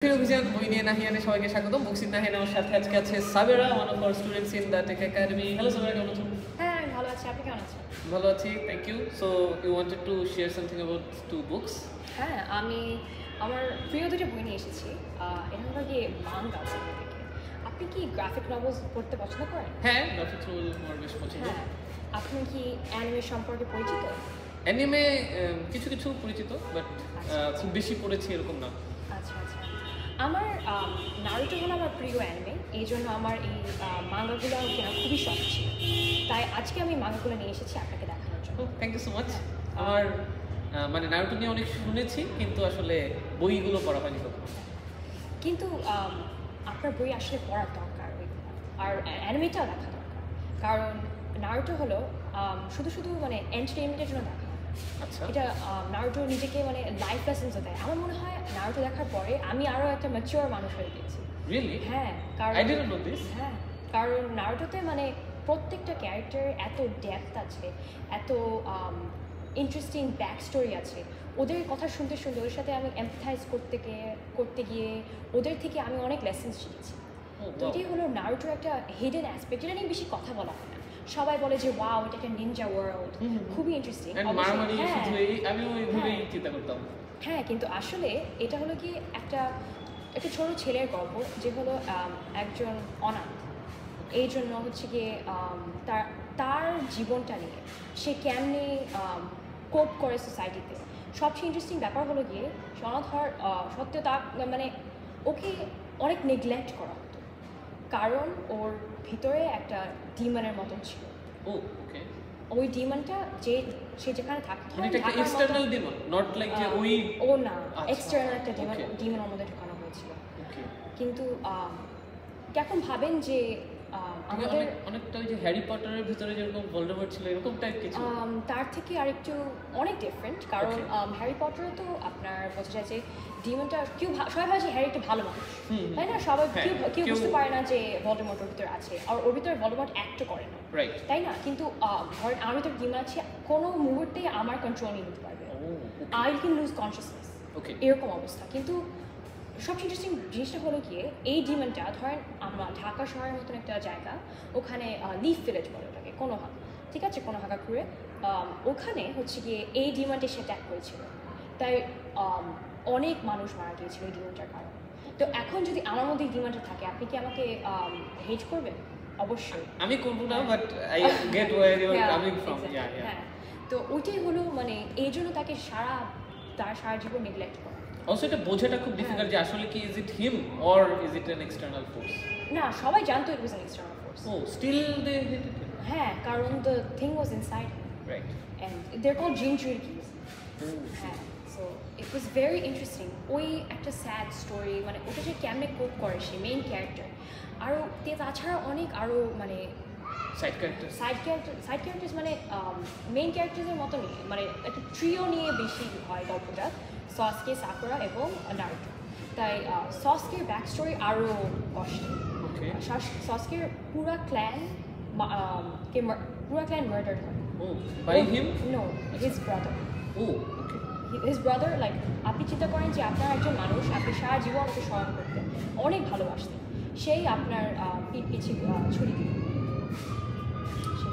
অভিযান বই নিয়ে নাহিয়ানে সবাইকে স্বাগতম। বুকস ইন নাহিয়ান আমার সাথে আজকে আছে Sabera, one of our students in the tech academy. Hello Sabera, কেমন আছো? হ্যাঁ, আমি ভালো আছি। আপনি কেমন আছেন? ভালো আছি, thank you. So you wanted to share something about two books? হ্যাঁ, আমি আমার প্রিয় দুটো বই নিয়ে এসেছি। এর হলো গিয়ে মাঙ্গা থেকে। আপনি কি গ্রাফিক নভেলস পড়তে পছন্দ করেন? হ্যাঁ, গ্রাফিক নভেল আমার বেশ পছন্দ। হ্যাঁ, আপনি কি অ্যানিমে সম্পর্কে পরিচিত? অ্যানিমে কিছু কিছু পরিচিত, বাট খুব বেশি পড়েছি এরকম না। আচ্ছা আচ্ছা, আমার নারুটো হলো আমার প্রিয় অ্যানিমে, এই জন্য আমার এই মাঙ্গাগুলো কেনা খুবই শখ ছিল। তাই আজকে আমি মাঙ্গাগুলো নিয়ে এসেছি আপনাকে দেখানোর জন্য। Thank you so much. আমার মানে নারুটো নিয়ে অনেক শুনেছি, কিন্তু আসলে বইগুলো পড়া হয়নি কখনো। কিন্তু আপনার বই আসলে পড়ার দরকার, আর অ্যানিমেটাও দেখা দরকার। কারণ নারুটো হলো শুধু শুধু মানে এন্টারটেইনমেন্টের জন্য দেখা। আচ্ছা, এটা নারুটো নিজেকে মানে লাইফ লেসেন্সও দেয়। আমার মনে হয় নারুটো দেখার পরে আমি আরও একটা ম্যাচিওর মানুষ হয়ে গেছি। রিয়েলি? হ্যাঁ, কারণ আই ডিডন্ট নো দিস। হ্যাঁ, কারণ নারুটোতে মানে প্রত্যেকটা ক্যারেক্টার এত ডেপথ আছে, এত ইন্টারেস্টিং ব্যাক স্টোরি আছে। ওদের কথা শুনতে শুনতে ওদের সাথে আমি এমপ্যাথাইজ করতে গিয়ে ওদের থেকে আমি অনেক লেসেন্স শিখেছি। তো এটাই হলো নারুটোর একটা হিডেন অ্যাসপেক্ট, যেটা নিয়ে বেশি কথা বলা হয় না। সবাই বলে যে ওয়াও, এটা একটা নিনজা ওয়ার্ল্ড, খুবই ইন্টারেস্টিং। হ্যাঁ, কিন্তু আসলে এটা হলো কি একটা ছোট ছেলের গল্প, যে হলো একজন অনাথ। এই জন্য হচ্ছে গিয়ে তার জীবনটা নিয়ে সে কেমনে কোপ করে সোসাইটিতে। সবচেয়ে ইন্টারেস্টিং ব্যাপার হলো গিয়ে অনাথ হওয়ার সত্ত্বেও তার মানে ওকে অনেক নেগলেক্ট করা হতো, কারণ ওর ভিতরে একটা ডিমনের মতন ছিল। ও ওকে। ওই ডিমনটা সে যেখানে থাকতো, মানে এটা একটা এক্সটারনাল ডিমন, নট লাইক যে ওই ও না, এক্সটারনাল একটা ডিমন ওর মধ্যে ঢোকানো হয়েছিল। ওকে। কিন্তু এখন ভাবেন যে আমাদের অনেকটা ওই যে হ্যারি পটারের ভিতরে যেরকম ভলডেমর্ট ছিল, এরকম টাইপ কিছু? তার থেকে আরেকটু অনেক ডিফারেন্ট। কারণ হ্যারি পটারে তো আপনার বোঝা যায় যে ডিমনটা সবাই ভাবে যে হ্যারি একটা ভালো মানুষ, তাই না? সবাই কেউ বুঝতে পারে না যে ভলডেমর্ট ওর ভিতরে আছে, আর ওর ভিতরে ভলডেমর্ট অ্যাক্টও করে না, তাই না? কিন্তু ধরেন আমার ভিতরে ডিমন আছে, কোনো মুহূর্তেই আমার কন্ট্রোল নিয়ে নিতে পারবে। আই ক্যান লুজ কনসিয়াসনেস, এরকম অবস্থা। কিন্তু সবচেয়ে ইন্টারেস্টিং জিনিসটা হলো গিয়ে এই ডিমনটা, ধরেন আমরা ঢাকা শহরের মতন একটা জায়গা, ওখানে লিফ ভিলেজ বলে ওটাকে, কোনোহাগা, ঠিক আছে, কোনোহাগা ঘুরে ওখানে হচ্ছে গিয়ে এই ডিমনটা সে অ্যাটাক করেছিল। তাই অনেক মানুষ মারা গিয়েছিল এই ডিমনটার কারণে। তো এখন যদি আমার মধ্যে এই ডিমনটা থাকে, আপনি কি আমাকে হেট করবেন? অবশ্যই আমি করব না, but I get where you are coming from. হ্যাঁ, তো ওইটাই হলো মানে এই জন্য তাকে তার সারা জীবন নেগলেক্ট করা। অলসো এটা বোঝাটা খুব ডিফিকাল্ট যে আসলে কি is it him or is it an external force. না, সবাই জানতো it was an external force. ও স্টিল দে হেটেড হিম। হ্যাঁ, কারণ the thing was inside him, right, and they are called jinchurikis. হ্যাঁ, so it was very interesting. ওই একটা sad story, মানে ওটা যে কেমনে কোপ করে সে মেইন ক্যারেক্টার, আরও তাছাড়া অনেক আরও মানে সাইড ক্যারেক্টার্স মানে মেইন ক্যারেক্টার্সের মতনই, মানে একটা ট্রিও নিয়ে বেশি হয় গল্পটা, সাসকে, সাকুরা এবং নারুটো। তাই সাসকের ব্যাক স্টোরি আরও কষ্টের। সাসকের পুরা ক্ল্যান মার্ডার হয়। By him? No, his brother. Okay. His brother, like আপনি চিন্তা করেন যে আপনার একজন মানুষ, আপনি সারা জীবন ওকে স্মরণ করতেন, অনেক ভালোবাসতেন, সেই আপনার পিছিয়ে ছুরি দিল।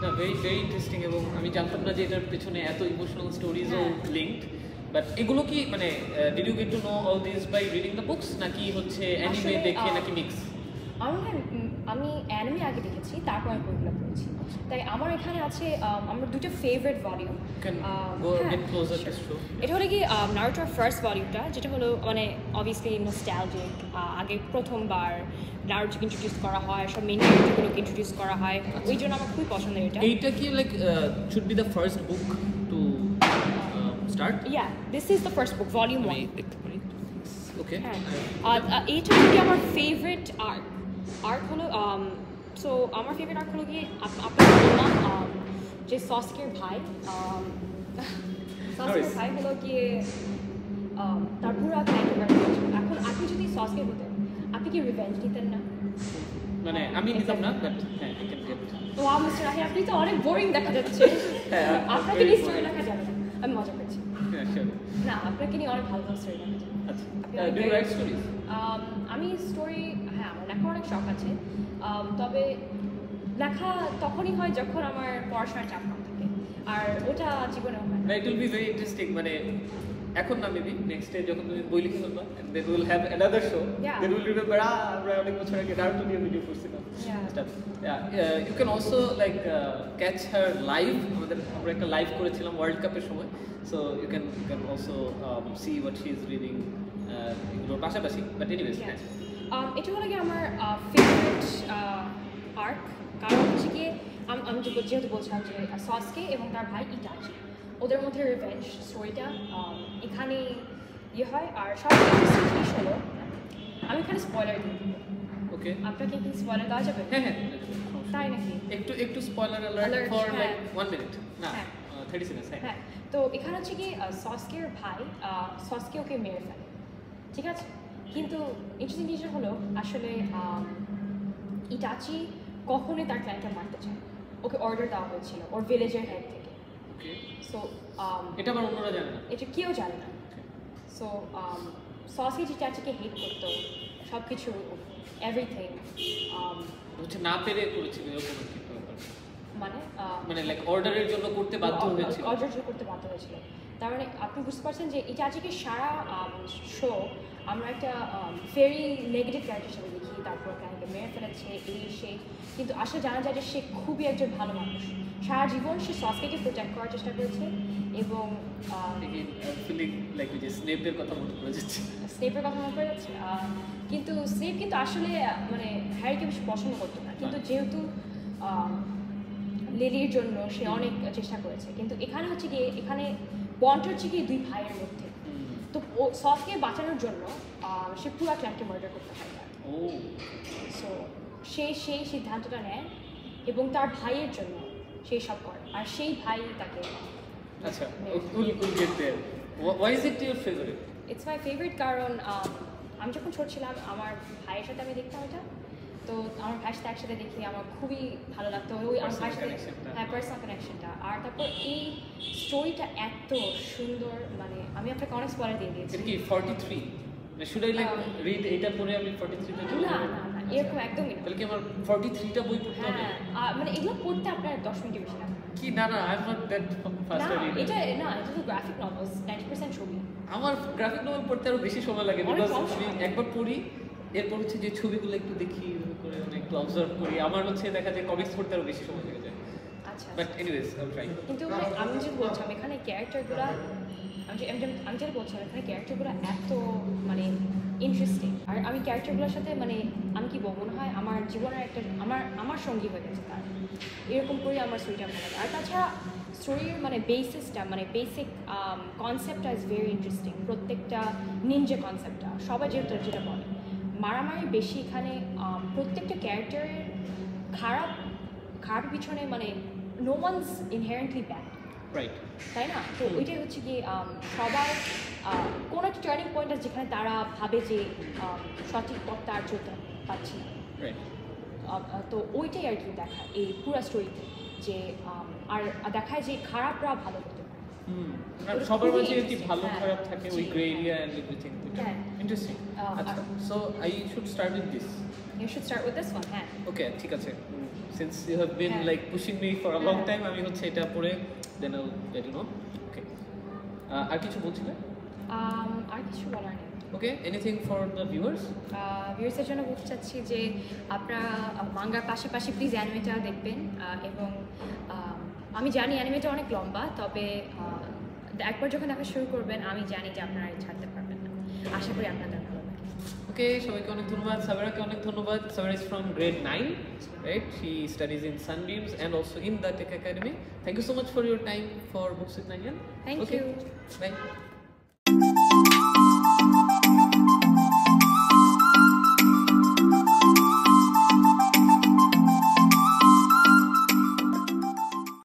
না, ভেরি ভেরি ইন্টারেস্টিং। এবং আমি জানতাম না যে এটার পেছনে এত ইমোশনাল স্টোরিজও লিঙ্কড। বাট এগুলো কি মানে did you get to know all this by reading the books, নাকি হচ্ছে অ্যানিমে দেখে, নাকি মিক্স? আমি অ্যানিমে আগে দেখেছি, তারপর আমি বইগুলো পড়েছি। তাই আমার এখানে আছে আমার দুটো ফেভারিট ভলিউম। এটা হলো কি নারুটোর ফার্স্ট ভলিউমটা, যেটা হলো মানে অবভিয়াসলি নস্টালজিক। আগে প্রথমবার নারুটোকে ইন্ট্রোডিউস করা হয়, সব মেইন ক্যারেক্টারগুলোকে ইন্ট্রোডিউস করা হয়, ওই জন্য আমার খুবই পছন্দের এটা। এইটা কি like should be the first book to start? Yeah, this is the first book, volume 1। ওকে। এইটা হচ্ছে আমার ফেভারিট আর্ক হলো। সো আমার ফেভারিট আর্ক হলো গিয়ে আপনার বললাম যে সাসকের ভাই হলো গিয়ে তার পুরা ক্যারেক্টার। এখন আপনি যদি সাসকে হতেন, আপনি কি রিভেঞ্জ নিতেন না? মানে আমি নিতাম না, বাট হ্যাঁ, I can get. Wow mister Rahi, আপনি তো অনেক বোরিং দেখা যাচ্ছে। আপনাকে নিয়ে স্টোরি লেখা যাবে না, আমি মজা করছি। হ্যাঁ, শিওর। না, আপনাকে নিয়ে অনেক ভালো স্টোরি লেখা যাবে। আচ্ছা, ডু ইউ রাইট স্টোরিজ? আমি স্টোরি, হ্যাঁ আমার লেখার অনেক শখ আছে, তবে লেখা তখনই হয় যখন আমার পড়াশোনার চাপ কম থাকে, আর ওটা জীবনেও হয় না। It will be very interesting, মানে এখন না মেবি নেক্সট ডে যখন তুমি বই লিখে ফেলবা and then will have another show, then will remember আমরা অনেক বছর আগে নারুটো নিয়ে ভিডিও করছিলাম। You can also like catch her live, আমরা একটা লাইভ করেছিলাম ওয়ার্ল্ড কাপের সময়, so you can also see what she is reading এগুলোর পাশাপাশি। বাট এনিওয়েজ এটা হলো কি আমার ফেভারিট আর্ক, কারণ হচ্ছে কি আমি যেহেতু বলছিলাম যে সসকে এবং তার ভাই ইটাচি, ওদের মধ্যে রিভেঞ্জ স্টোরিটা এখানে ইয়ে হয়। আর সবচেয়ে জিনিস হলো, আমি এখানে স্পয়লার দিই, ওকে আপনাকে কি স্পয়লার দেওয়া যাবে? হ্যাঁ হ্যাঁ, তাই নাকি? একটু spoiler alert for like 1 minute, না 30 সেকেন্ডস। হ্যাঁ, তো এখানে হচ্ছে কি সসকের ভাই সসকে ওকে মেরে ফেলে, ঠিক আছে? কিন্তু ইন্টারেস্টিং জিনিস হলো আসলে ইটাচি কখনোই তার ক্লায়েন্টকে মারতে চায়, ওকে অর্ডার দেওয়া হয়েছিল ওর ভিলেজের হেড থেকে। ওকে, সো এটা আমার অন্যরা জানে না, এটা কেউ জানে না। সো সসকে ইটাচিকে হেট করতো, সব কিছু এভরিথিং হচ্ছে না পেরে করেছিল এরকম কি ব্যাপার, মানে লাইক অর্ডারের জন্য করতে বাধ্য হয়েছিল, অর্ডার করতে বাধ্য হয়েছিল। তার মানে আপনি বুঝতে পারছেন যে ইটাচিকে সারা শো আমরা একটা ভেরি নেগেটিভ ক্যারেক্টার হিসেবে দেখি, তারপর ক্যারেক্টার মেরে ফেলেছে এই সেই, কিন্তু আসলে জানা যায় যে সে খুবই একজন ভালো মানুষ। সারা জীবন সে সসকে প্রোটেক্ট করার চেষ্টা করেছে, এবং ফিলিং লাইক যে স্নেপের কথা মনে পড়ে যাচ্ছে, স্নেপের কথা মনে পড়ে যাচ্ছে। কিন্তু স্নেপ কিন্তু আসলে মানে হ্যারিকে বেশি পছন্দ করতো না, কিন্তু যেহেতু লিলির জন্য সে অনেক চেষ্টা করেছে। কিন্তু এখানে হচ্ছে গিয়ে এখানে বন্ড হচ্ছে গিয়ে দুই ভাইয়ের মধ্যে, তো সফকে বাঁচানোর জন্য সে পুরো ক্ল্যানকে মার্ডার করতে হয়। সো সেই সিদ্ধান্তটা নেয় এবং তার ভাইয়ের জন্য সেই সব করে, আর সেই ভাই তাকে। আচ্ছা, will get there. Why is it your favorite? It's my favorite কারণ আমি যখন ছোট ছিলাম আমার ভাইয়ের সাথে আমি দেখতাম এটা, তো আমার ভাইয়ের সাথে একসাথে দেখি আমার খুবই ভালো লাগতো ওই আমার ভাইয়ের সাথে, হ্যাঁ পার্সোনাল কানেকশনটা। আর তারপর এই স্টোরিটা এত সুন্দর, মানে আমি আপনাকে অনেক স্পয়লার দিয়ে দিয়েছি। এটা কি 43? শুড আই লাইক রিড এটা পরে আমি 43 তে চলে যাব? না এরকম একদমই না। তাহলে কি আমার 43টা বই পড়তে হবে? হ্যাঁ, মানে এগুলো পড়তে আপনার 10 মিনিটের বেশি লাগে কি? না I am not that fast reader. এটা তো গ্রাফিক নভেলস, 90% ছবি। আমার গ্রাফিক নভেল পড়তে আরো বেশি সময় লাগে, বিকজ আমি একবার পড়ি, এরপর হচ্ছে যে ছবিগুলো একটু দেখি করে একটু অবজার্ভ করি, আমার হচ্ছে দেখা যায় কমিক্স পড়তে আরো বেশি সময় লেগে যায়। আচ্ছা, বাট এনিওয়েজ আই ট্রাই। কিন্তু আমি যেটা বলছিলাম এখানে ক্যারেক্টারগুলো, আমি যেটা বলছিলাম এখানে ক্যারেক্টারগুলো এত মানে ইন্টারেস্টিং, আর আমি ক্যারেক্টারগুলোর সাথে মানে আমি কি বলবো, মনে হয় আমার জীবনের একটা আমার সঙ্গী হয়ে গেছে তার, এরকম করে আমার স্টোরিটা ভালো লাগে। আর তাছাড়া স্টোরির মানে বেসিসটা মানে বেসিক কনসেপ্টটা ইজ ভেরি ইন্টারেস্টিং। প্রত্যেকটা নিনজা কনসেপ্টটা সবাই যেটা বলে মারামারি বেশি এখানে, প্রত্যেকটা ক্যারেক্টারের খারাপ পিছনে মানে no one's inherently bad, right, তাই না? তো ওইটাই হচ্ছে কি সবার কোনো একটা টার্নিং পয়েন্ট আছে যেখানে তারা ভাবে যে সঠিক পথটা আর চলতে পারছি না, তো ওইটাই আর কি দেখা এই পুরো স্টোরিতে, যে আর দেখায় যে খারাপরা ভালো হতে পারে। সবার মাঝে কি ভালো খারাপ থাকে, ওই grey area and everything. Interesting. আচ্ছা, so I should start with this. You should start with this one. হ্যাঁ, ওকে, ঠিক আছে। Since you have been like pushing me for a long time, আমি হচ্ছে এটা পড়ে then I will let you know. Okay, আর কিছু বলছিলে? আর কিছু বলার নেই। Okay, anything for the viewers? ভিউয়ার্সের জন্য বলতে চাচ্ছি যে আপনারা মাঙ্গার পাশাপাশি প্লিজ অ্যানিমেটা দেখবেন, এবং আমি জানি অ্যানিমেটা অনেক লম্বা, তবে একবার যখন দেখা শুরু করবেন আমি জানি যে আপনারা ছাড়তে পারবেন না। আশা করি আপনাদের ভালো লাগে। ওকে, সবাইকে অনেক ধন্যবাদ। সাবেরাকে অনেক ধন্যবাদ। Sabera is from grade 9, right? She studies in Sunbeams and also in the Tech Academy. Thank you so much for your time for Books with Nigel. Thank you. Bye.